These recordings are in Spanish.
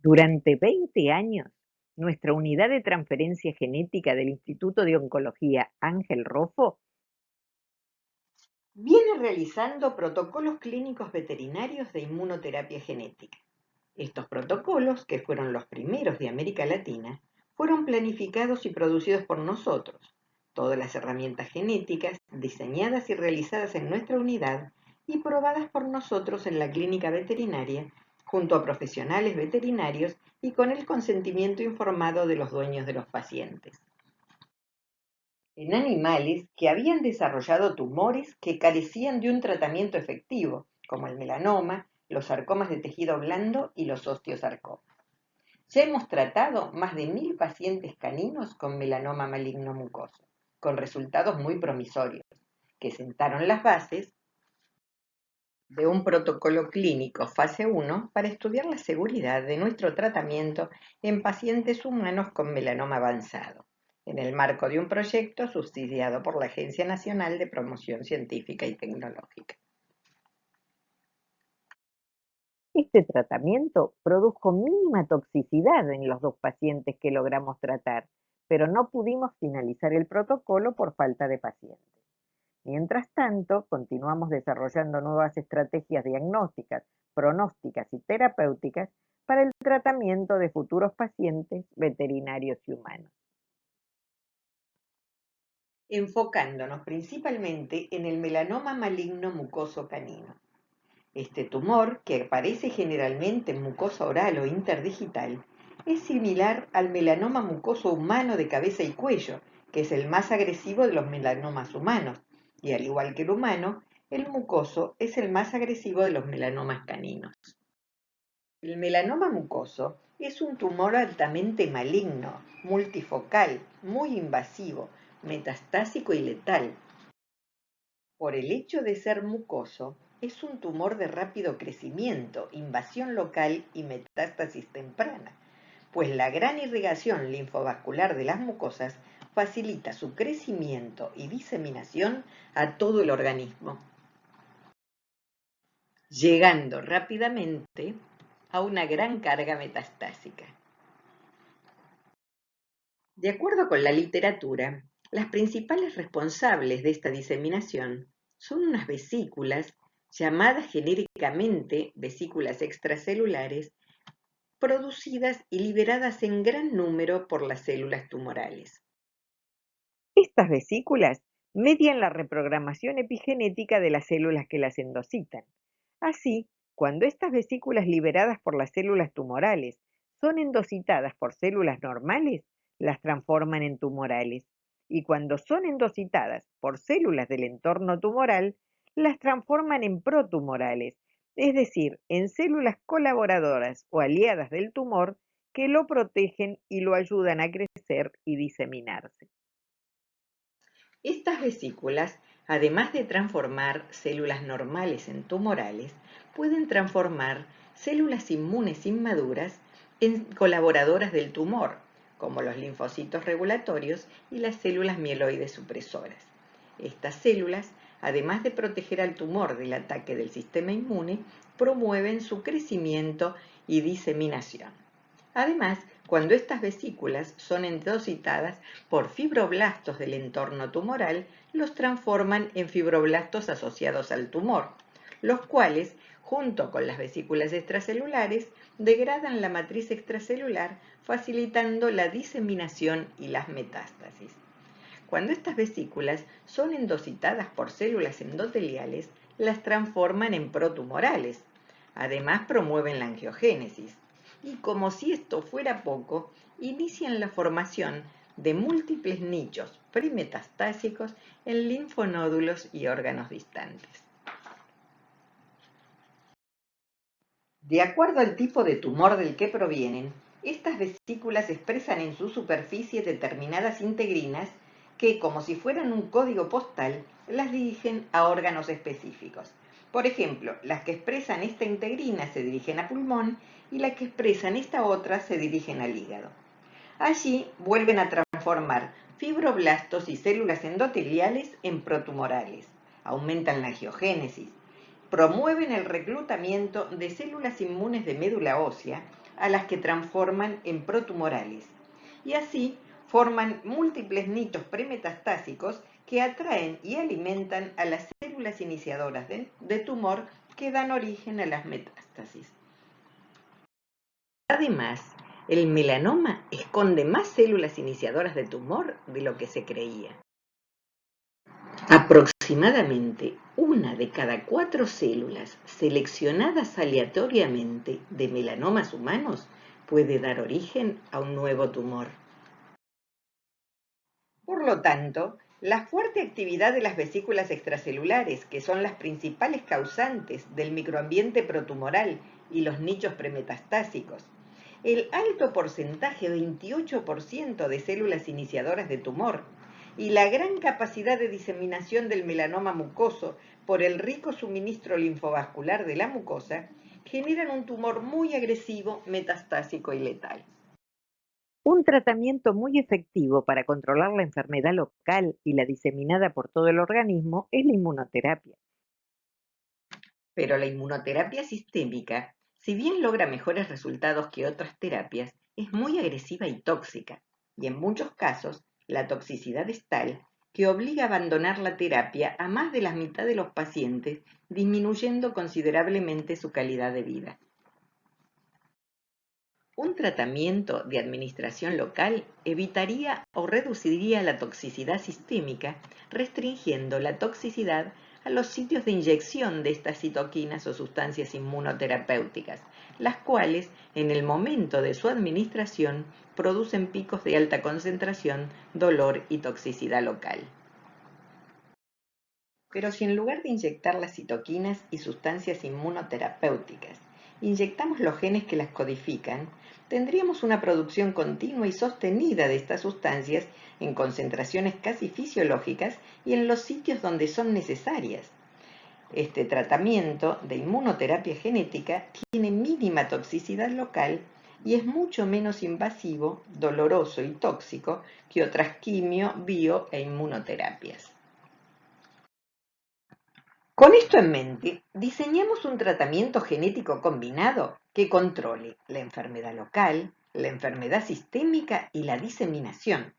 Durante 20 años, nuestra unidad de transferencia genética del Instituto de Oncología Ángel Rofo viene realizando protocolos clínicos veterinarios de inmunoterapia genética. Estos protocolos, que fueron los primeros de América Latina, fueron planificados y producidos por nosotros. Todas las herramientas genéticas diseñadas y realizadas en nuestra unidad y probadas por nosotros en la clínica veterinaria, junto a profesionales veterinarios y con el consentimiento informado de los dueños de los pacientes. En animales que habían desarrollado tumores que carecían de un tratamiento efectivo, como el melanoma, los sarcomas de tejido blando y los osteosarcomas. Ya hemos tratado más de 1000 pacientes caninos con melanoma maligno mucoso, con resultados muy promisorios, que sentaron las bases de un protocolo clínico fase 1 para estudiar la seguridad de nuestro tratamiento en pacientes humanos con melanoma avanzado, en el marco de un proyecto subsidiado por la Agencia Nacional de Promoción Científica y Tecnológica. Este tratamiento produjo mínima toxicidad en los 2 pacientes que logramos tratar, pero no pudimos finalizar el protocolo por falta de pacientes. Mientras tanto, continuamos desarrollando nuevas estrategias diagnósticas, pronósticas y terapéuticas para el tratamiento de futuros pacientes veterinarios y humanos, enfocándonos principalmente en el melanoma maligno mucoso canino. Este tumor, que aparece generalmente en mucosa oral o interdigital, es similar al melanoma mucoso humano de cabeza y cuello, que es el más agresivo de los melanomas humanos, y al igual que el humano, el mucoso es el más agresivo de los melanomas caninos. El melanoma mucoso es un tumor altamente maligno, multifocal, muy invasivo, metastásico y letal. Por el hecho de ser mucoso, es un tumor de rápido crecimiento, invasión local y metástasis temprana, pues la gran irrigación linfovascular de las mucosas facilita su crecimiento y diseminación a todo el organismo, llegando rápidamente a una gran carga metastásica. De acuerdo con la literatura, las principales responsables de esta diseminación son unas vesículas llamadas genéricamente vesículas extracelulares, producidas y liberadas en gran número por las células tumorales. Estas vesículas median la reprogramación epigenética de las células que las endocitan. Así, cuando estas vesículas liberadas por las células tumorales son endocitadas por células normales, las transforman en tumorales. Y cuando son endocitadas por células del entorno tumoral, las transforman en protumorales, es decir, en células colaboradoras o aliadas del tumor que lo protegen y lo ayudan a crecer y diseminarse. Estas vesículas, además de transformar células normales en tumorales, pueden transformar células inmunes inmaduras en colaboradoras del tumor, como los linfocitos regulatorios y las células mieloides supresoras. Estas células, además de proteger al tumor del ataque del sistema inmune, promueven su crecimiento y diseminación. Además, cuando estas vesículas son endocitadas por fibroblastos del entorno tumoral, los transforman en fibroblastos asociados al tumor, los cuales, junto con las vesículas extracelulares, degradan la matriz extracelular, facilitando la diseminación y las metástasis. Cuando estas vesículas son endocitadas por células endoteliales, las transforman en protumorales. Además, promueven la angiogénesis. Y como si esto fuera poco, inician la formación de múltiples nichos premetastásicos en linfonódulos y órganos distantes. De acuerdo al tipo de tumor del que provienen, estas vesículas expresan en su superficie determinadas integrinas que, como si fueran un código postal, las dirigen a órganos específicos. Por ejemplo, las que expresan esta integrina se dirigen a pulmón y las que expresan esta otra se dirigen al hígado. Allí vuelven a transformar fibroblastos y células endoteliales en protumorales, aumentan la angiogénesis, promueven el reclutamiento de células inmunes de médula ósea, a las que transforman en protumorales. Y así forman múltiples nichos premetastásicos que atraen y alimentan a las células iniciadoras de tumor que dan origen a las metástasis. Además, el melanoma esconde más células iniciadoras de tumor de lo que se creía. Aproximadamente 1 de cada 4 células seleccionadas aleatoriamente de melanomas humanos puede dar origen a un nuevo tumor. Por lo tanto, la fuerte actividad de las vesículas extracelulares, que son las principales causantes del microambiente protumoral y los nichos premetastásicos, el alto porcentaje, 28% de células iniciadoras de tumor, y la gran capacidad de diseminación del melanoma mucoso por el rico suministro linfovascular de la mucosa, generan un tumor muy agresivo, metastásico y letal. Un tratamiento muy efectivo para controlar la enfermedad local y la diseminada por todo el organismo es la inmunoterapia. Pero la inmunoterapia sistémica, si bien logra mejores resultados que otras terapias, es muy agresiva y tóxica, y en muchos casos la toxicidad es tal que obliga a abandonar la terapia a más de la mitad de los pacientes, disminuyendo considerablemente su calidad de vida. Un tratamiento de administración local evitaría o reduciría la toxicidad sistémica, restringiendo la toxicidad a los sitios de inyección de estas citoquinas o sustancias inmunoterapéuticas, las cuales, en el momento de su administración, producen picos de alta concentración, dolor y toxicidad local. Pero si en lugar de inyectar las citoquinas y sustancias inmunoterapéuticas, inyectamos los genes que las codifican, tendríamos una producción continua y sostenida de estas sustancias en concentraciones casi fisiológicas y en los sitios donde son necesarias. Este tratamiento de inmunoterapia genética tiene mínima toxicidad local y es mucho menos invasivo, doloroso y tóxico que otras quimio, bio e inmunoterapias. Con esto en mente, diseñamos un tratamiento genético combinado que controle la enfermedad local, la enfermedad sistémica y la diseminación.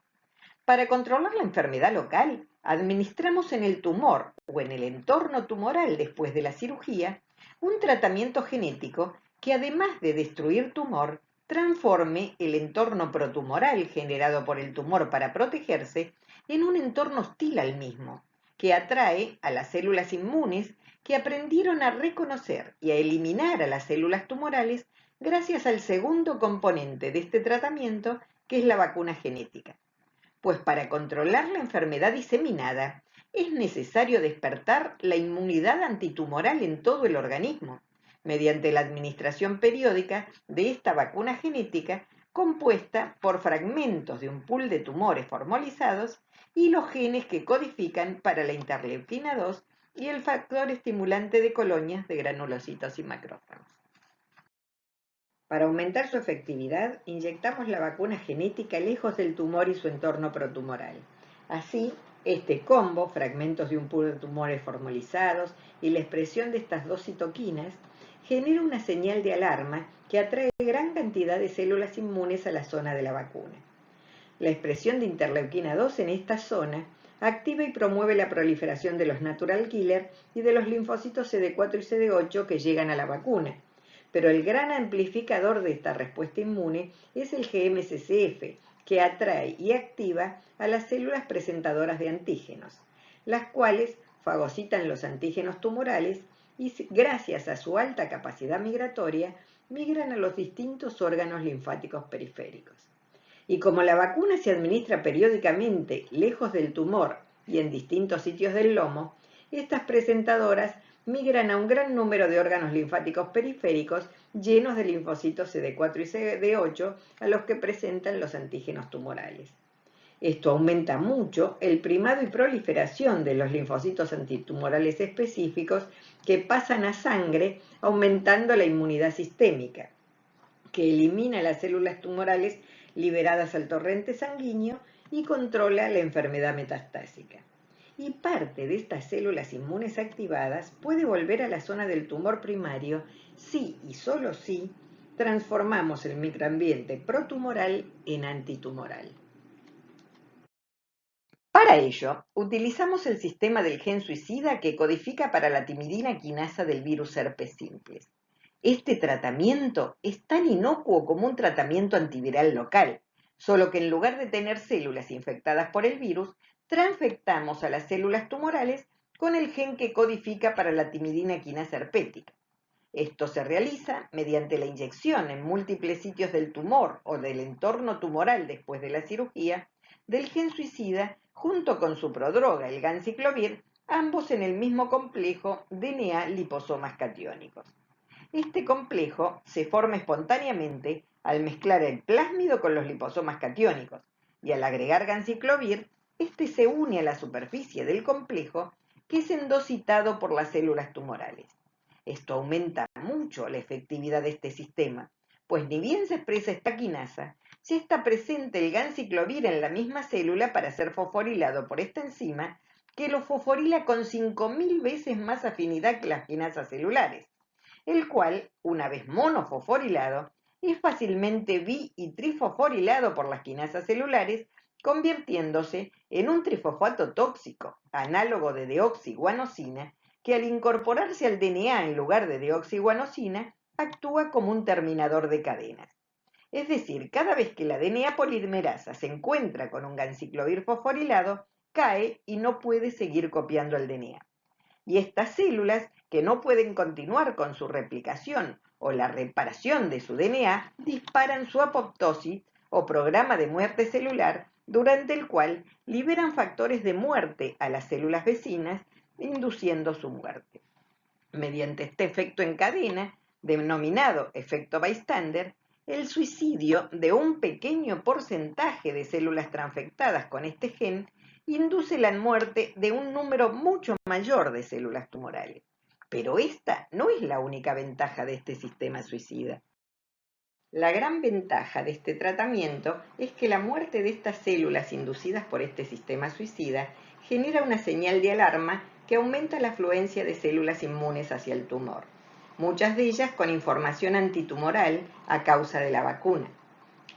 Para controlar la enfermedad local, administramos en el tumor o en el entorno tumoral después de la cirugía un tratamiento genético que, además de destruir tumor, transforme el entorno protumoral generado por el tumor para protegerse en un entorno hostil al mismo, que atrae a las células inmunes que aprendieron a reconocer y a eliminar a las células tumorales gracias al segundo componente de este tratamiento, que es la vacuna genética. Pues para controlar la enfermedad diseminada es necesario despertar la inmunidad antitumoral en todo el organismo, mediante la administración periódica de esta vacuna genética compuesta por fragmentos de un pool de tumores formalizados y los genes que codifican para la interleuquina 2 y el factor estimulante de colonias de granulocitos y macrófagos. Para aumentar su efectividad, inyectamos la vacuna genética lejos del tumor y su entorno protumoral. Así, este combo, fragmentos de un pool de tumores formalizados y la expresión de estas dos citoquinas, genera una señal de alarma que atrae gran cantidad de células inmunes a la zona de la vacuna. La expresión de interleuquina 2 en esta zona activa y promueve la proliferación de los natural killer y de los linfocitos CD4 y CD8 que llegan a la vacuna. Pero el gran amplificador de esta respuesta inmune es el GM-CSF, que atrae y activa a las células presentadoras de antígenos, las cuales fagocitan los antígenos tumorales y, gracias a su alta capacidad migratoria, migran a los distintos órganos linfáticos periféricos. Y como la vacuna se administra periódicamente lejos del tumor y en distintos sitios del lomo, estas presentadoras migran a un gran número de órganos linfáticos periféricos llenos de linfocitos CD4 y CD8 a los que presentan los antígenos tumorales. Esto aumenta mucho el primado y proliferación de los linfocitos antitumorales específicos que pasan a sangre, aumentando la inmunidad sistémica, que elimina las células tumorales liberadas al torrente sanguíneo y controla la enfermedad metastásica. Y parte de estas células inmunes activadas puede volver a la zona del tumor primario si y solo si transformamos el microambiente protumoral en antitumoral. Para ello, utilizamos el sistema del gen suicida que codifica para la timidina quinasa del virus herpes simplex. Este tratamiento es tan inocuo como un tratamiento antiviral local, solo que en lugar de tener células infectadas por el virus, transfectamos a las células tumorales con el gen que codifica para la timidina quinasa herpética. Esto se realiza mediante la inyección en múltiples sitios del tumor o del entorno tumoral después de la cirugía del gen suicida junto con su prodroga, el ganciclovir, ambos en el mismo complejo DNA liposomas catiónicos. Este complejo se forma espontáneamente al mezclar el plásmido con los liposomas catiónicos y al agregar ganciclovir, este se une a la superficie del complejo que es endocitado por las células tumorales. Esto aumenta mucho la efectividad de este sistema, pues ni bien se expresa esta quinasa, ya está presente el ganciclovir en la misma célula para ser fosforilado por esta enzima que lo fosforila con 5000 veces más afinidad que las quinasas celulares, el cual, una vez monofosforilado, es fácilmente bi- y trifosforilado por las quinasas celulares, convirtiéndose en un trifosfato tóxico, análogo de deoxiguanosina, que al incorporarse al DNA en lugar de deoxiguanosina, actúa como un terminador de cadenas. Es decir, cada vez que la DNA polimerasa se encuentra con un ganciclovir fosforilado, cae y no puede seguir copiando el DNA. Y estas células, que no pueden continuar con su replicación o la reparación de su DNA, disparan su apoptosis o programa de muerte celular, durante el cual liberan factores de muerte a las células vecinas, induciendo su muerte. Mediante este efecto en cadena, denominado efecto bystander, el suicidio de un pequeño porcentaje de células transfectadas con este gen induce la muerte de un número mucho mayor de células tumorales. Pero esta no es la única ventaja de este sistema suicida. La gran ventaja de este tratamiento es que la muerte de estas células inducidas por este sistema suicida genera una señal de alarma que aumenta la afluencia de células inmunes hacia el tumor, muchas de ellas con información antitumoral a causa de la vacuna.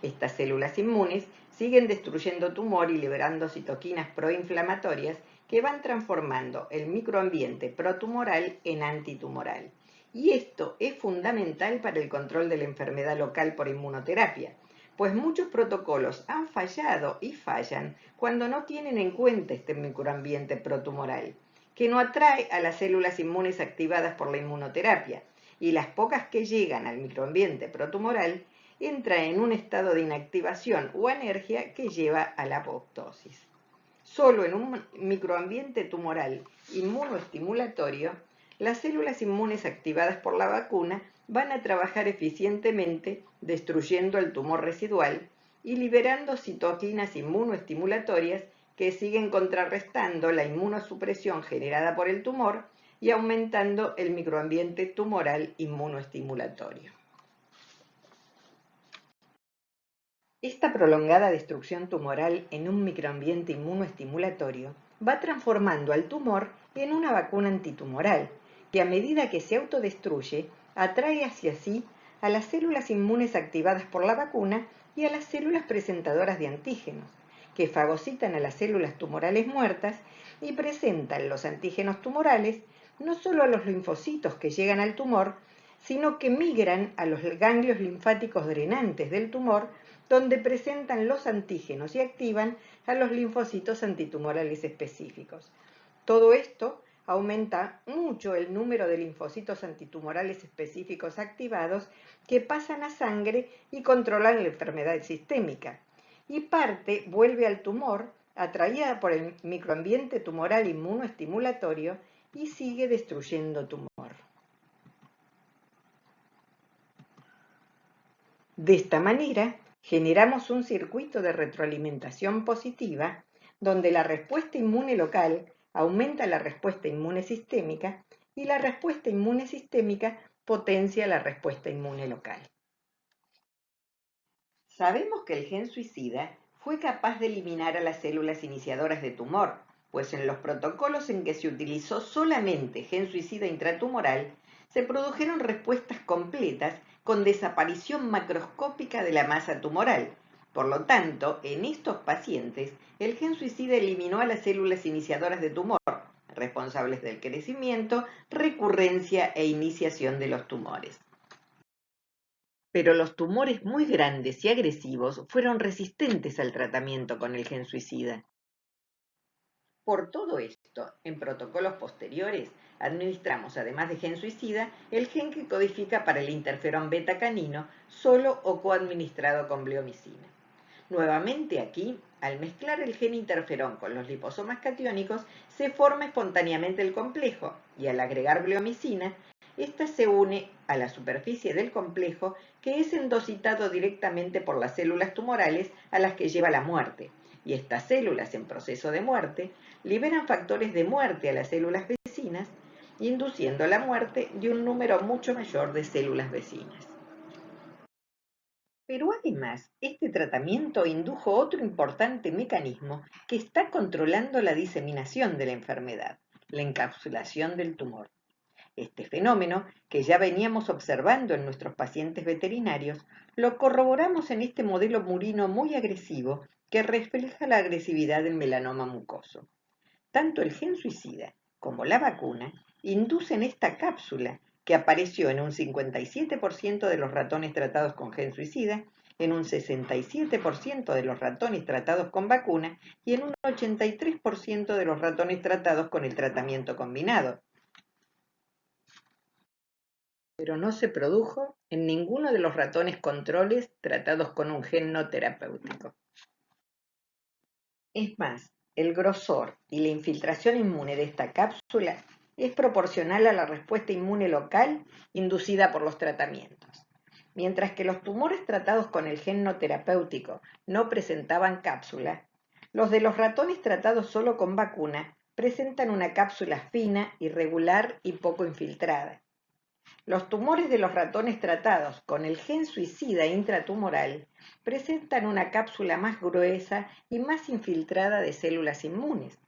Estas células inmunes siguen destruyendo tumor y liberando citoquinas proinflamatorias que van transformando el microambiente protumoral en antitumoral. Y esto es fundamental para el control de la enfermedad local por inmunoterapia, pues muchos protocolos han fallado y fallan cuando no tienen en cuenta este microambiente protumoral, que no atrae a las células inmunes activadas por la inmunoterapia, y las pocas que llegan al microambiente protumoral entra en un estado de inactivación o anergia que lleva a la apoptosis. Solo en un microambiente tumoral inmunoestimulatorio, las células inmunes activadas por la vacuna van a trabajar eficientemente destruyendo el tumor residual y liberando citoquinas inmunoestimulatorias que siguen contrarrestando la inmunosupresión generada por el tumor y aumentando el microambiente tumoral inmunoestimulatorio. Esta prolongada destrucción tumoral en un microambiente inmunoestimulatorio va transformando al tumor en una vacuna antitumoral, que a medida que se autodestruye, atrae hacia sí a las células inmunes activadas por la vacuna y a las células presentadoras de antígenos, que fagocitan a las células tumorales muertas y presentan los antígenos tumorales no solo a los linfocitos que llegan al tumor, sino que migran a los ganglios linfáticos drenantes del tumor, donde presentan los antígenos y activan a los linfocitos antitumorales específicos. Todo esto aumenta mucho el número de linfocitos antitumorales específicos activados que pasan a sangre y controlan la enfermedad sistémica. Y parte vuelve al tumor, atraída por el microambiente tumoral inmunoestimulatorio, y sigue destruyendo tumor. De esta manera, generamos un circuito de retroalimentación positiva donde la respuesta inmune local aumenta la respuesta inmune sistémica y la respuesta inmune sistémica potencia la respuesta inmune local. Sabemos que el gen suicida fue capaz de eliminar a las células iniciadoras de tumor, pues en los protocolos en que se utilizó solamente gen suicida intratumoral, se produjeron respuestas completas con desaparición macroscópica de la masa tumoral. Por lo tanto, en estos pacientes, el gen suicida eliminó a las células iniciadoras de tumor, responsables del crecimiento, recurrencia e iniciación de los tumores. Pero los tumores muy grandes y agresivos fueron resistentes al tratamiento con el gen suicida. Por todo esto, en protocolos posteriores, administramos, además de gen suicida, el gen que codifica para el interferón beta canino, solo o coadministrado con bleomicina. Nuevamente aquí, al mezclar el gen interferón con los liposomas catiónicos, se forma espontáneamente el complejo y al agregar bleomicina, ésta se une a la superficie del complejo que es endocitado directamente por las células tumorales a las que lleva la muerte. Y estas células en proceso de muerte liberan factores de muerte a las células vecinas, induciendo la muerte de un número mucho mayor de células vecinas. Pero además, este tratamiento indujo otro importante mecanismo que está controlando la diseminación de la enfermedad, la encapsulación del tumor. Este fenómeno, que ya veníamos observando en nuestros pacientes veterinarios, lo corroboramos en este modelo murino muy agresivo que refleja la agresividad del melanoma mucoso. Tanto el gen suicida como la vacuna inducen esta cápsula que apareció en un 57% de los ratones tratados con gen suicida, en un 67% de los ratones tratados con vacuna y en un 83% de los ratones tratados con el tratamiento combinado. Pero no se produjo en ninguno de los ratones controles tratados con un gen no terapéutico. Es más, el grosor y la infiltración inmune de esta cápsula es proporcional a la respuesta inmune local inducida por los tratamientos. Mientras que los tumores tratados con el gen no terapéutico no presentaban cápsula, los de los ratones tratados solo con vacuna presentan una cápsula fina, irregular y poco infiltrada. Los tumores de los ratones tratados con el gen suicida intratumoral presentan una cápsula más gruesa y más infiltrada de células inmunes.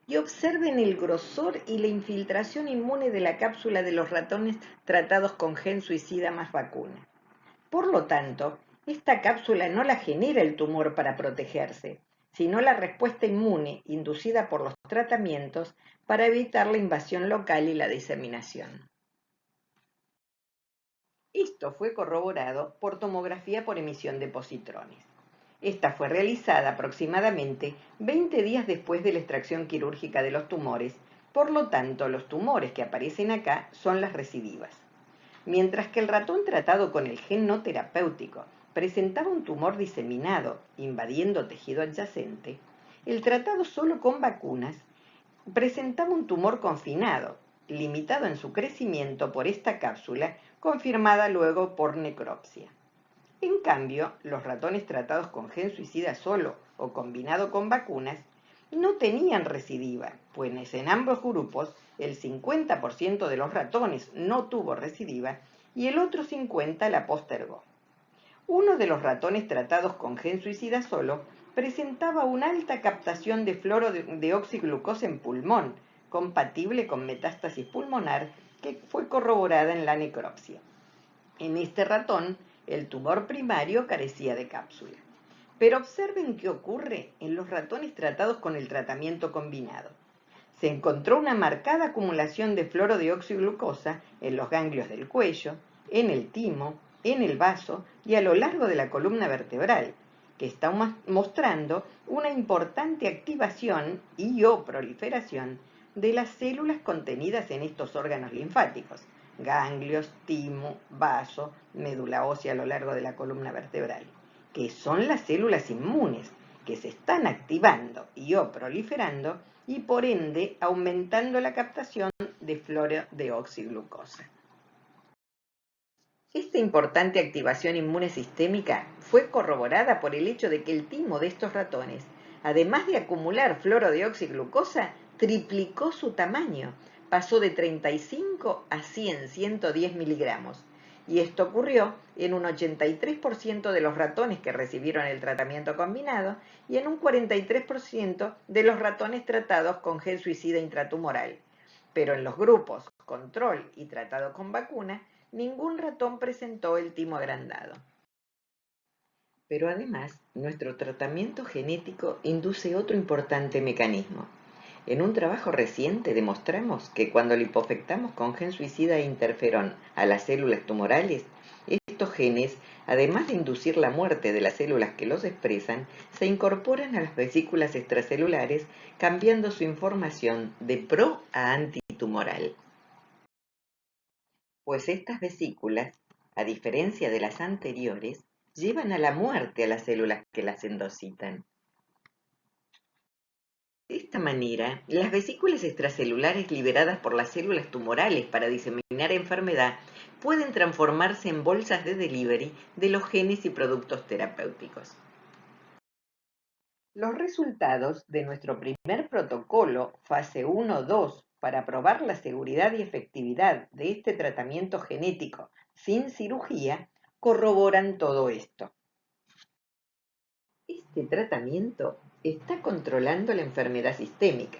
Y observen el grosor y la infiltración inmune de la cápsula de los ratones tratados con gen suicida más vacuna. Por lo tanto, esta cápsula no la genera el tumor para protegerse, sino la respuesta inmune inducida por los tratamientos para evitar la invasión local y la diseminación. Esto fue corroborado por tomografía por emisión de positrones. Esta fue realizada aproximadamente 20 días después de la extracción quirúrgica de los tumores, por lo tanto, los tumores que aparecen acá son las recidivas. Mientras que el ratón tratado con el gen no terapéutico presentaba un tumor diseminado, invadiendo tejido adyacente, el tratado solo con vacunas presentaba un tumor confinado, limitado en su crecimiento por esta cápsula, confirmada luego por necropsia. En cambio, los ratones tratados con gen suicida solo o combinado con vacunas no tenían recidiva, pues en ambos grupos el 50% de los ratones no tuvo recidiva y el otro 50% la postergó. Uno de los ratones tratados con gen suicida solo presentaba una alta captación de fluorodeoxiglucosa en pulmón, compatible con metástasis pulmonar que fue corroborada en la necropsia. En este ratón, el tumor primario carecía de cápsula. Pero observen qué ocurre en los ratones tratados con el tratamiento combinado. Se encontró una marcada acumulación de fluorodeoxiglucosa en los ganglios del cuello, en el timo, en el vaso y a lo largo de la columna vertebral, que está mostrando una importante activación y o proliferación de las células contenidas en estos órganos linfáticos, ganglios, timo, vaso, médula ósea a lo largo de la columna vertebral, que son las células inmunes que se están activando y o proliferando y por ende aumentando la captación de fluorodeoxiglucosa. Esta importante activación inmune sistémica fue corroborada por el hecho de que el timo de estos ratones, además de acumular fluorodeoxiglucosa, triplicó su tamaño, pasó de 35 a 110 miligramos. Y esto ocurrió en un 83% de los ratones que recibieron el tratamiento combinado y en un 43% de los ratones tratados con gen suicida intratumoral. Pero en los grupos control y tratado con vacuna, ningún ratón presentó el timo agrandado. Pero además, nuestro tratamiento genético induce otro importante mecanismo. En un trabajo reciente demostramos que cuando lipofectamos con gen suicida e interferón a las células tumorales, estos genes, además de inducir la muerte de las células que los expresan, se incorporan a las vesículas extracelulares, cambiando su información de pro a antitumoral. Pues estas vesículas, a diferencia de las anteriores, llevan a la muerte a las células que las endocitan. De esta manera, las vesículas extracelulares liberadas por las células tumorales para diseminar enfermedad pueden transformarse en bolsas de delivery de los genes y productos terapéuticos. Los resultados de nuestro primer protocolo, fase 1-2, para probar la seguridad y efectividad de este tratamiento genético sin cirugía, corroboran todo esto. Este tratamiento está controlando la enfermedad sistémica.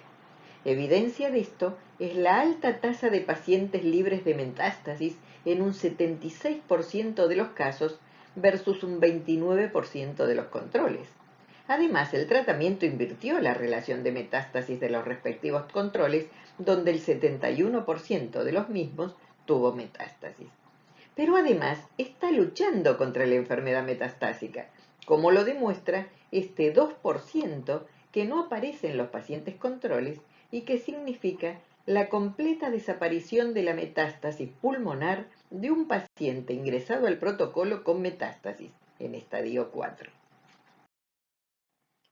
Evidencia de esto es la alta tasa de pacientes libres de metástasis en un 76% de los casos versus un 29% de los controles. Además, el tratamiento invirtió la relación de metástasis de los respectivos controles, donde el 71% de los mismos tuvo metástasis. Pero además está luchando contra la enfermedad metastásica, como lo demuestra este 2% que no aparece en los pacientes controles y que significa la completa desaparición de la metástasis pulmonar de un paciente ingresado al protocolo con metástasis en estadio 4.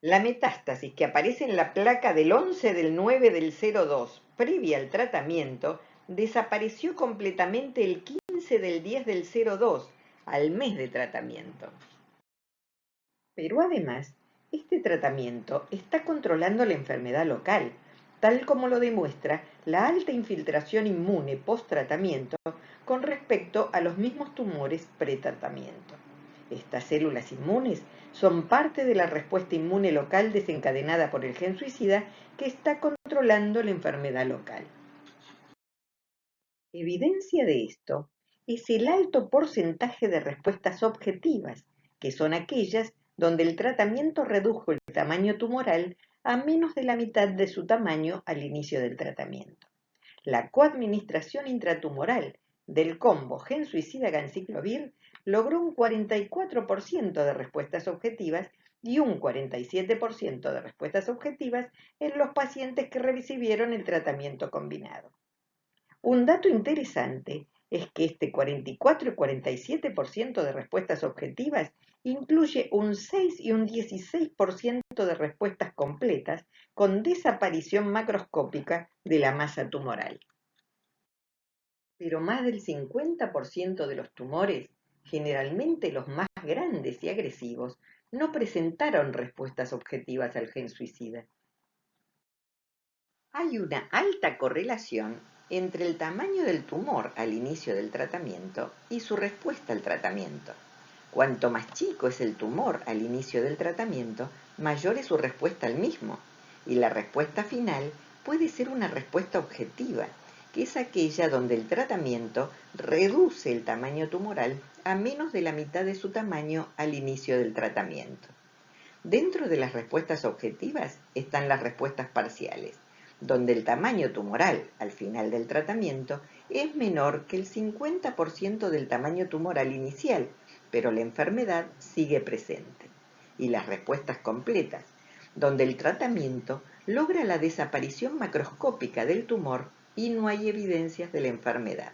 La metástasis que aparece en la placa del 11/9/02 previa al tratamiento desapareció completamente el 15/10/02 al mes de tratamiento. Pero además, este tratamiento está controlando la enfermedad local, tal como lo demuestra la alta infiltración inmune post-tratamiento con respecto a los mismos tumores pretratamiento. Estas células inmunes son parte de la respuesta inmune local desencadenada por el gen suicida que está controlando la enfermedad local. Evidencia de esto es el alto porcentaje de respuestas objetivas, que son aquellas donde el tratamiento redujo el tamaño tumoral a menos de la mitad de su tamaño al inicio del tratamiento. La coadministración intratumoral del combo gen suicida ganciclovir logró un 44% de respuestas objetivas y un 47% de respuestas objetivas en los pacientes que recibieron el tratamiento combinado. Un dato interesante es que este 44 y 47% de respuestas objetivas incluye un 6 y un 16% de respuestas completas con desaparición macroscópica de la masa tumoral. Pero más del 50% de los tumores, generalmente los más grandes y agresivos, no presentaron respuestas objetivas al gen suicida. Hay una alta correlación entre el tamaño del tumor al inicio del tratamiento y su respuesta al tratamiento. Cuanto más chico es el tumor al inicio del tratamiento, mayor es su respuesta al mismo, y la respuesta final puede ser una respuesta objetiva, que es aquella donde el tratamiento reduce el tamaño tumoral a menos de la mitad de su tamaño al inicio del tratamiento. Dentro de las respuestas objetivas están las respuestas parciales, donde el tamaño tumoral al final del tratamiento es menor que el 50% del tamaño tumoral inicial, pero la enfermedad sigue presente. Y las respuestas completas, donde el tratamiento logra la desaparición macroscópica del tumor y no hay evidencias de la enfermedad.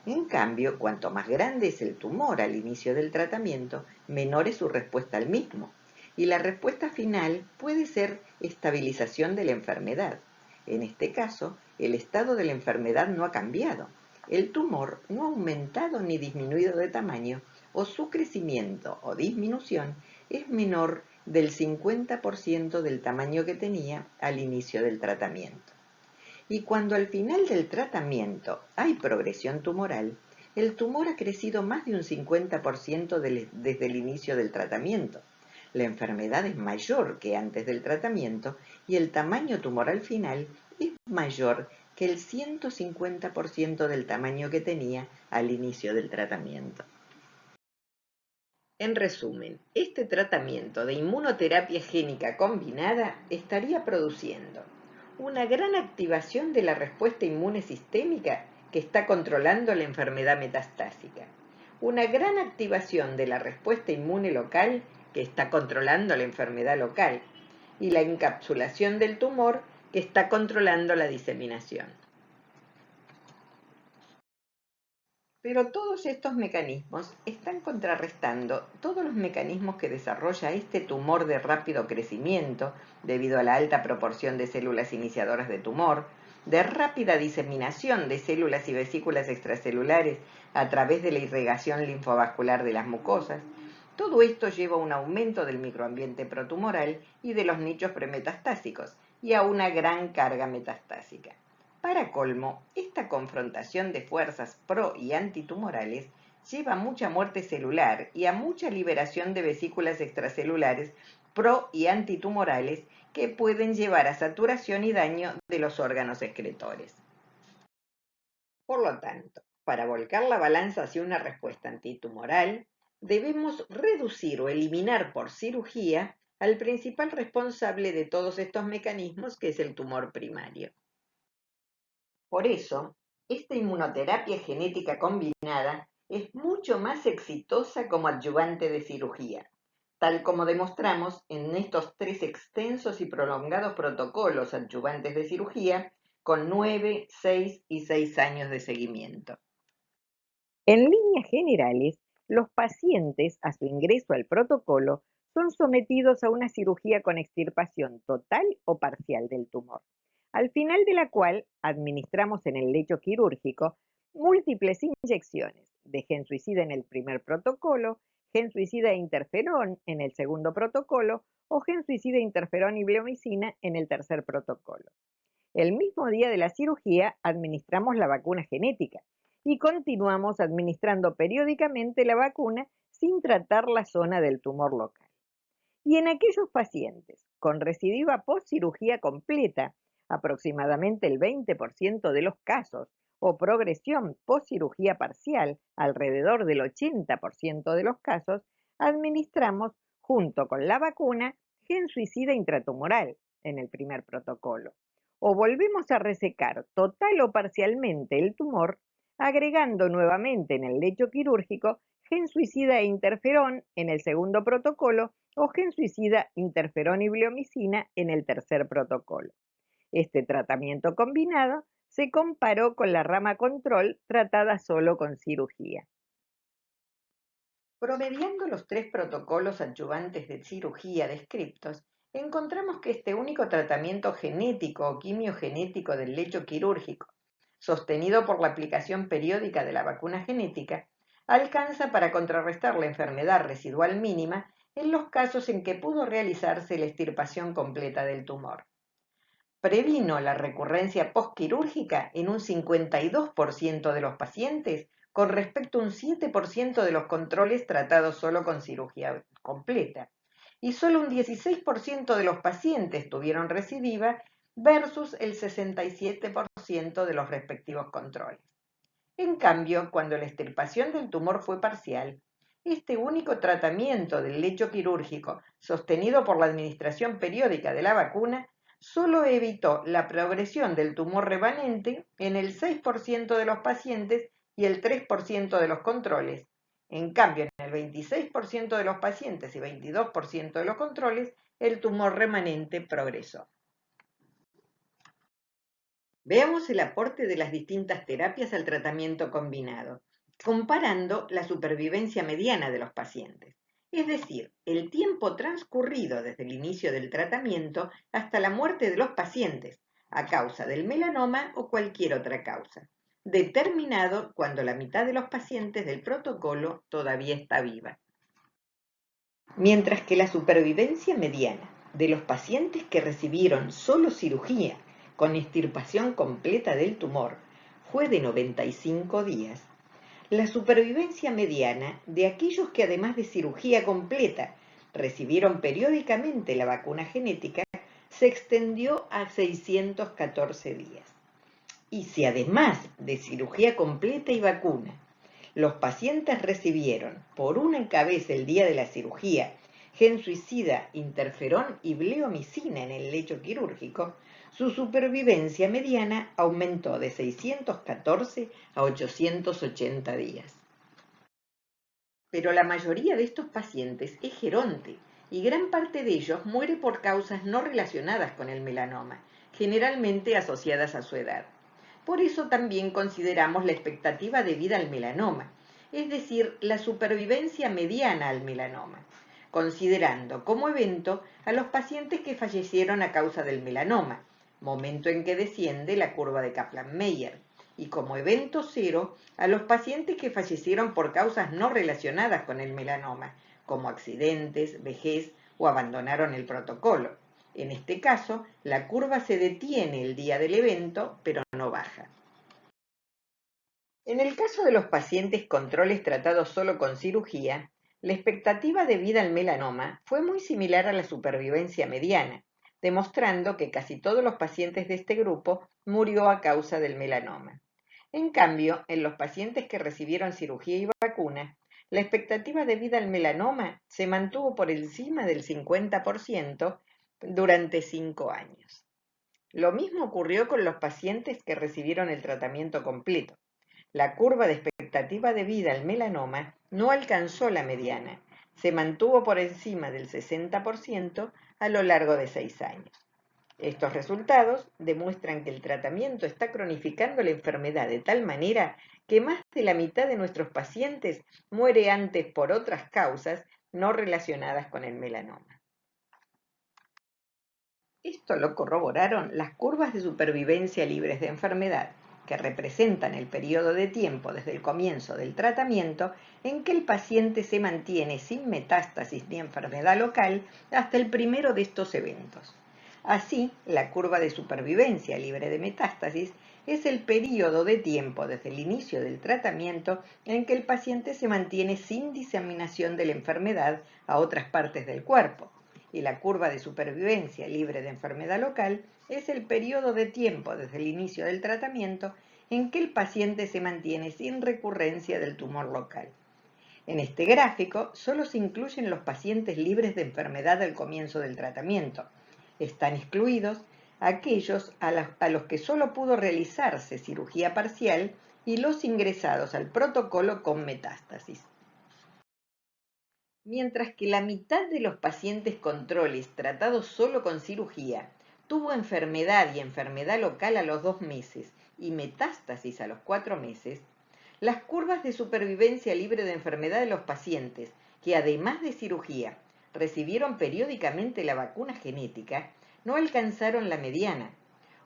En cambio, cuanto más grande es el tumor al inicio del tratamiento, menor es su respuesta al mismo. Y la respuesta final puede ser estabilización de la enfermedad. En este caso, el estado de la enfermedad no ha cambiado. El tumor no ha aumentado ni disminuido de tamaño, o su crecimiento o disminución es menor del 50% del tamaño que tenía al inicio del tratamiento. Y cuando al final del tratamiento hay progresión tumoral, el tumor ha crecido más de un 50% desde el inicio del tratamiento. La enfermedad es mayor que antes del tratamiento y el tamaño tumoral final es mayor que el 150% del tamaño que tenía al inicio del tratamiento. En resumen, este tratamiento de inmunoterapia génica combinada estaría produciendo una gran activación de la respuesta inmune sistémica que está controlando la enfermedad metastásica, una gran activación de la respuesta inmune local que está controlando la enfermedad local y la encapsulación del tumor que está controlando la diseminación. Pero todos estos mecanismos están contrarrestando todos los mecanismos que desarrolla este tumor de rápido crecimiento debido a la alta proporción de células iniciadoras de tumor, de rápida diseminación de células y vesículas extracelulares a través de la irrigación linfovascular de las mucosas. Todo esto lleva a un aumento del microambiente protumoral y de los nichos premetastásicos y a una gran carga metastásica. Para colmo, esta confrontación de fuerzas pro y antitumorales lleva a mucha muerte celular y a mucha liberación de vesículas extracelulares pro y antitumorales que pueden llevar a saturación y daño de los órganos excretores. Por lo tanto, para volcar la balanza hacia una respuesta antitumoral, debemos reducir o eliminar por cirugía al principal responsable de todos estos mecanismos, que es el tumor primario. Por eso, esta inmunoterapia genética combinada es mucho más exitosa como adyuvante de cirugía, tal como demostramos en estos 3 extensos y prolongados protocolos adyuvantes de cirugía con 9, 6 y 6 años de seguimiento. En líneas generales, los pacientes a su ingreso al protocolo son sometidos a una cirugía con extirpación total o parcial del tumor, al final de la cual administramos en el lecho quirúrgico múltiples inyecciones de gen suicida en el primer protocolo, gen suicida e interferón en el segundo protocolo o gen suicida, interferón y bleomicina en el tercer protocolo. El mismo día de la cirugía administramos la vacuna genética y continuamos administrando periódicamente la vacuna sin tratar la zona del tumor local. Y en aquellos pacientes con recidiva postcirugía completa, aproximadamente el 20% de los casos, o progresión postcirugía parcial, alrededor del 80% de los casos, administramos junto con la vacuna gen suicida intratumoral en el primer protocolo. O volvemos a resecar total o parcialmente el tumor, agregando nuevamente en el lecho quirúrgico gen suicida e interferón en el segundo protocolo o gen suicida, interferón y bleomicina en el tercer protocolo. Este tratamiento combinado se comparó con la rama control tratada solo con cirugía. Promediando los 3 protocolos adyuvantes de cirugía descriptos, encontramos que este único tratamiento genético o quimiogenético del lecho quirúrgico, sostenido por la aplicación periódica de la vacuna genética, alcanza para contrarrestar la enfermedad residual mínima en los casos en que pudo realizarse la extirpación completa del tumor. Previno la recurrencia postquirúrgica en un 52% de los pacientes con respecto a un 7% de los controles tratados solo con cirugía completa, y solo un 16% de los pacientes tuvieron recidiva versus el 67% de los respectivos controles. En cambio, cuando la extirpación del tumor fue parcial, este único tratamiento del lecho quirúrgico, sostenido por la administración periódica de la vacuna, solo evitó la progresión del tumor remanente en el 6% de los pacientes y el 3% de los controles. En cambio, en el 26% de los pacientes y 22% de los controles, el tumor remanente progresó. Veamos el aporte de las distintas terapias al tratamiento combinado, comparando la supervivencia mediana de los pacientes, es decir, el tiempo transcurrido desde el inicio del tratamiento hasta la muerte de los pacientes a causa del melanoma o cualquier otra causa, determinado cuando la mitad de los pacientes del protocolo todavía está viva. Mientras que la supervivencia mediana de los pacientes que recibieron solo cirugía con extirpación completa del tumor fue de 95 días, la supervivencia mediana de aquellos que además de cirugía completa recibieron periódicamente la vacuna genética se extendió a 614 días. Y si además de cirugía completa y vacuna, los pacientes recibieron por una cabeza el día de la cirugía gen suicida, interferón y bleomicina en el lecho quirúrgico, su supervivencia mediana aumentó de 614 a 880 días. Pero la mayoría de estos pacientes es geronte y gran parte de ellos muere por causas no relacionadas con el melanoma, generalmente asociadas a su edad. Por eso también consideramos la expectativa de vida al melanoma, es decir, la supervivencia mediana al melanoma, considerando como evento a los pacientes que fallecieron a causa del melanoma, momento en que desciende la curva de Kaplan-Meier, y como evento cero a los pacientes que fallecieron por causas no relacionadas con el melanoma, como accidentes, vejez o abandonaron el protocolo. En este caso, la curva se detiene el día del evento, pero no baja. En el caso de los pacientes controles tratados solo con cirugía, la expectativa de vida al melanoma fue muy similar a la supervivencia mediana, demostrando que casi todos los pacientes de este grupo murió a causa del melanoma. En cambio, en los pacientes que recibieron cirugía y vacuna, la expectativa de vida al melanoma se mantuvo por encima del 50% durante 5 años. Lo mismo ocurrió con los pacientes que recibieron el tratamiento completo. La curva de expectativa de vida al melanoma no alcanzó la mediana, se mantuvo por encima del 60% a lo largo de 6 años. Estos resultados demuestran que el tratamiento está cronificando la enfermedad de tal manera que más de la mitad de nuestros pacientes muere antes por otras causas no relacionadas con el melanoma. Esto lo corroboraron las curvas de supervivencia libres de enfermedad, que representan el periodo de tiempo desde el comienzo del tratamiento en que el paciente se mantiene sin metástasis ni enfermedad local hasta el primero de estos eventos. Así, la curva de supervivencia libre de metástasis es el periodo de tiempo desde el inicio del tratamiento en que el paciente se mantiene sin diseminación de la enfermedad a otras partes del cuerpo, y la curva de supervivencia libre de enfermedad local es el periodo de tiempo desde el inicio del tratamiento en que el paciente se mantiene sin recurrencia del tumor local. En este gráfico solo se incluyen los pacientes libres de enfermedad al comienzo del tratamiento. Están excluidos aquellos a los que solo pudo realizarse cirugía parcial y los ingresados al protocolo con metástasis. Mientras que la mitad de los pacientes controles tratados solo con cirugía tuvo enfermedad y enfermedad local a los 2 meses y metástasis a los 4 meses, las curvas de supervivencia libre de enfermedad de los pacientes que además de cirugía recibieron periódicamente la vacuna genética no alcanzaron la mediana.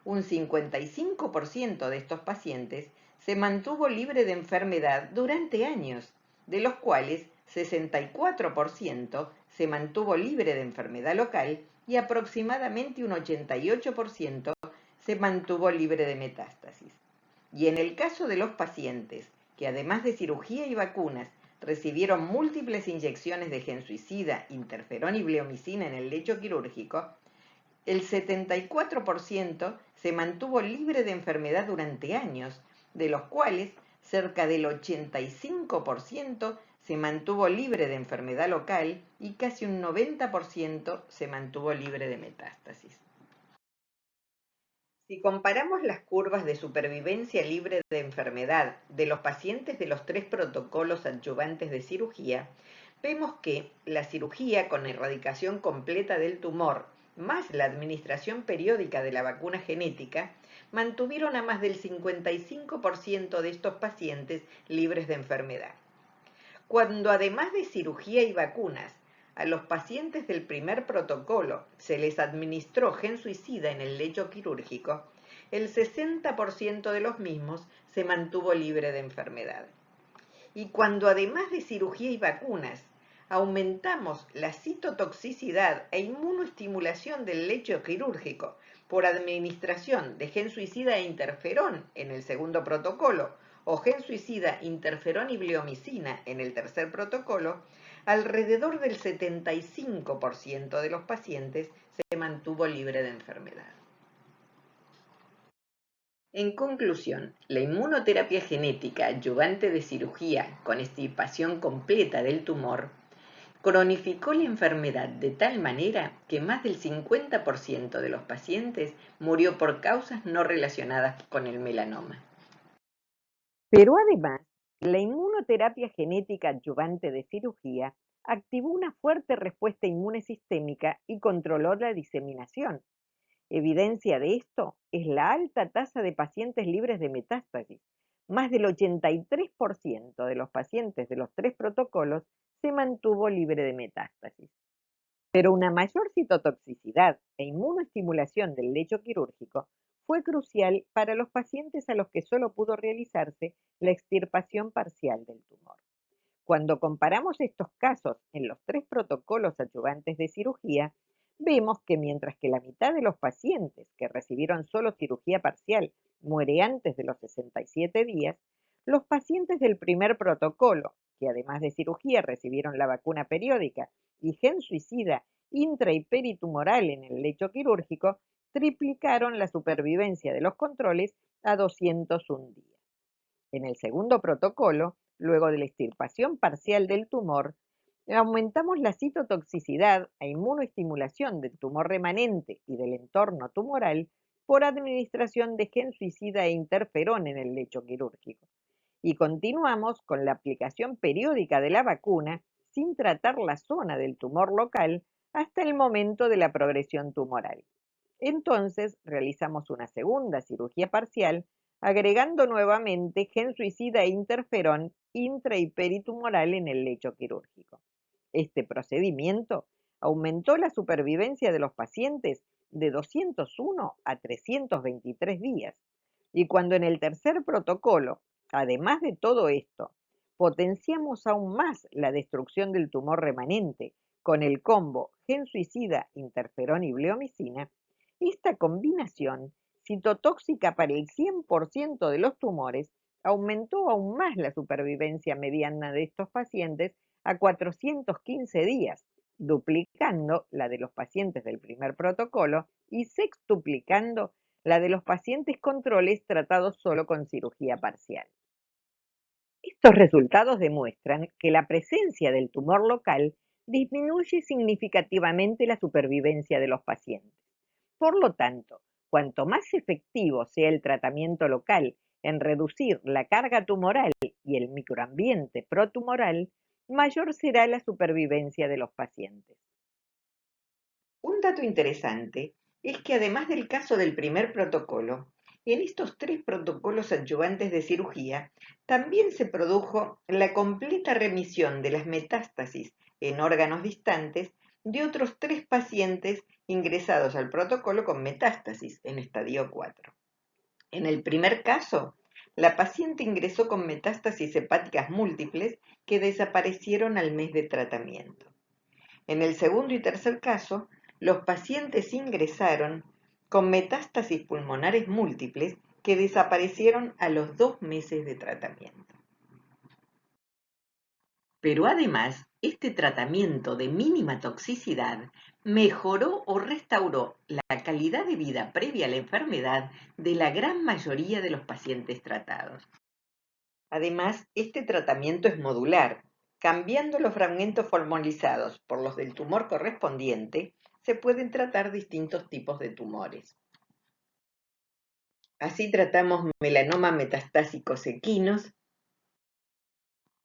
Un 55% de estos pacientes se mantuvo libre de enfermedad durante años, de los cuales 64% se mantuvo libre de enfermedad local y aproximadamente un 88% se mantuvo libre de metástasis. Y en el caso de los pacientes que además de cirugía y vacunas recibieron múltiples inyecciones de gen suicida, interferón y bleomicina en el lecho quirúrgico, el 74% se mantuvo libre de enfermedad durante años, de los cuales cerca del 85% se mantuvo libre de enfermedad local y casi un 90% se mantuvo libre de metástasis. Si comparamos las curvas de supervivencia libre de enfermedad de los pacientes de los 3 protocolos adyuvantes de cirugía, vemos que la cirugía con erradicación completa del tumor más la administración periódica de la vacuna genética mantuvieron a más del 55% de estos pacientes libres de enfermedad. Cuando además de cirugía y vacunas, a los pacientes del primer protocolo se les administró gen suicida en el lecho quirúrgico, el 60% de los mismos se mantuvo libre de enfermedad. Y cuando además de cirugía y vacunas, aumentamos la citotoxicidad e inmunoestimulación del lecho quirúrgico por administración de gen suicida e interferón en el segundo protocolo o gen suicida, interferón y bleomicina en el tercer protocolo, alrededor del 75% de los pacientes se mantuvo libre de enfermedad. En conclusión, la inmunoterapia genética adyuvante de cirugía con extirpación completa del tumor cronificó la enfermedad de tal manera que más del 50% de los pacientes murió por causas no relacionadas con el melanoma. Pero además, la inmunoterapia genética adyuvante de cirugía activó una fuerte respuesta inmune sistémica y controló la diseminación. Evidencia de esto es la alta tasa de pacientes libres de metástasis. Más del 83% de los pacientes de los 3 protocolos se mantuvo libre de metástasis. Pero una mayor citotoxicidad e inmunoestimulación del lecho quirúrgico fue crucial para los pacientes a los que solo pudo realizarse la extirpación parcial del tumor. Cuando comparamos estos casos en los 3 protocolos adyuvantes de cirugía, vemos que mientras que la mitad de los pacientes que recibieron solo cirugía parcial muere antes de los 67 días, los pacientes del primer protocolo, que además de cirugía recibieron la vacuna periódica y gen suicida intra y peritumoral en el lecho quirúrgico, triplicaron la supervivencia de los controles a 201 días. En el segundo protocolo, luego de la extirpación parcial del tumor, aumentamos la citotoxicidad e inmunoestimulación del tumor remanente y del entorno tumoral por administración de gen suicida e interferón en el lecho quirúrgico. Y continuamos con la aplicación periódica de la vacuna sin tratar la zona del tumor local hasta el momento de la progresión tumoral. Entonces realizamos una segunda cirugía parcial agregando nuevamente gen suicida e interferón intra y peritumoral en el lecho quirúrgico. Este procedimiento aumentó la supervivencia de los pacientes de 201 a 323 días. Y cuando en el tercer protocolo, además de todo esto, potenciamos aún más la destrucción del tumor remanente con el combo gen suicida, interferón y bleomicina, esta combinación citotóxica para el 100% de los tumores aumentó aún más la supervivencia mediana de estos pacientes a 415 días, duplicando la de los pacientes del primer protocolo y sextuplicando la de los pacientes controles tratados solo con cirugía parcial. Estos resultados demuestran que la presencia del tumor local disminuye significativamente la supervivencia de los pacientes. Por lo tanto, cuanto más efectivo sea el tratamiento local en reducir la carga tumoral y el microambiente protumoral, mayor será la supervivencia de los pacientes. Un dato interesante es que además del caso del primer protocolo, en estos 3 protocolos adyuvantes de cirugía también se produjo la completa remisión de las metástasis en órganos distantes de otros 3 pacientes ingresados al protocolo con metástasis en estadio 4. En el primer caso, la paciente ingresó con metástasis hepáticas múltiples que desaparecieron al mes de tratamiento. En el segundo y tercer caso, los pacientes ingresaron con metástasis pulmonares múltiples que desaparecieron a los 2 meses de tratamiento. Pero además, este tratamiento de mínima toxicidad mejoró o restauró la calidad de vida previa a la enfermedad de la gran mayoría de los pacientes tratados. Además, este tratamiento es modular. Cambiando los fragmentos formalizados por los del tumor correspondiente, se pueden tratar distintos tipos de tumores. Así tratamos melanoma metastásicos equinos,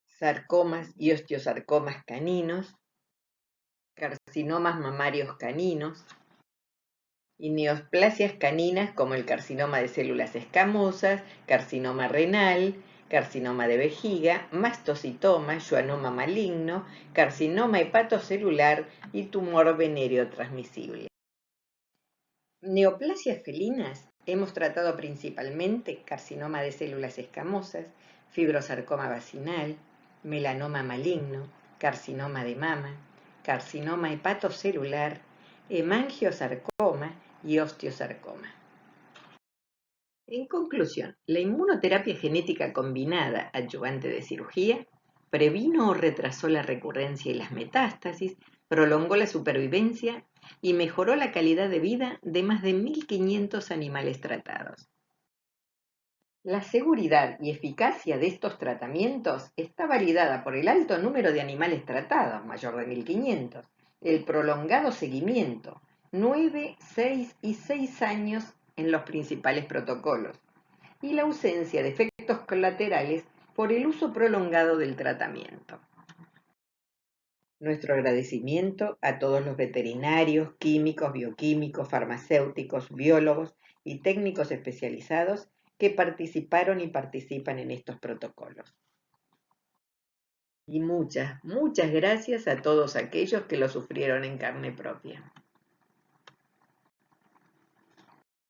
sarcomas y osteosarcomas caninos, carcinomas mamarios caninos y neoplasias caninas como el carcinoma de células escamosas, carcinoma renal, carcinoma de vejiga, mastocitoma, schwannoma maligno, carcinoma hepatocelular y tumor venéreo transmisible. Neoplasias felinas hemos tratado principalmente carcinoma de células escamosas, fibrosarcoma vaginal, melanoma maligno, carcinoma de mama, carcinoma hepatocelular, hemangiosarcoma y osteosarcoma. En conclusión, la inmunoterapia genética combinada adyuvante de cirugía previno o retrasó la recurrencia y las metástasis, prolongó la supervivencia y mejoró la calidad de vida de más de 1.500 animales tratados. La seguridad y eficacia de estos tratamientos está validada por el alto número de animales tratados, mayor de 1.500, el prolongado seguimiento, 9, 6 y 6 años en los principales protocolos, y la ausencia de efectos colaterales por el uso prolongado del tratamiento. Nuestro agradecimiento a todos los veterinarios, químicos, bioquímicos, farmacéuticos, biólogos y técnicos especializados que participaron y participan en estos protocolos. Y muchas, muchas gracias a todos aquellos que lo sufrieron en carne propia.